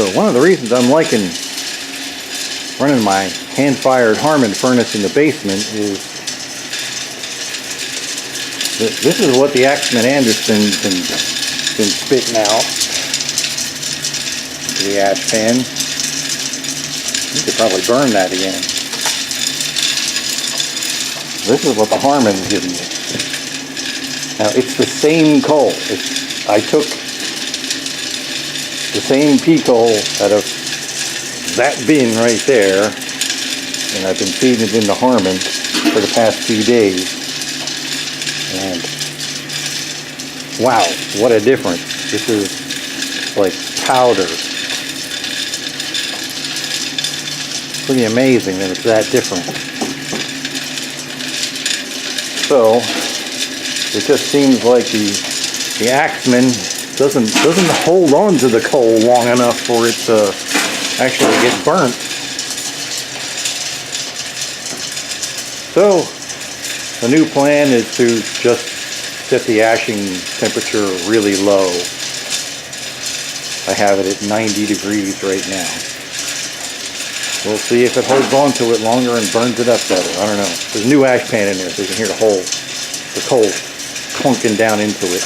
So one of the reasons I'm liking running my hand-fired Harman furnace in the basement is this is what the Axeman Anderson's been spitting out into the ash pan. You could probably burn that again. This is what the Harman's giving you. Now it's the same coal. I took the same pea coal out of that bin right there, and I've been feeding it into Harman for the past few days, and wow, what a difference. This is like powder. Pretty amazing that it's that different. So it just seems like the Axeman doesn't hold on to the coal long enough for it to actually get burnt. So the new plan is to just set the ashing temperature really low. I have it at 90 degrees right now. We'll see if it holds on to it longer and burns it up better. I don't know. There's a new ash pan in there, so you can hear the coal clunking down into it.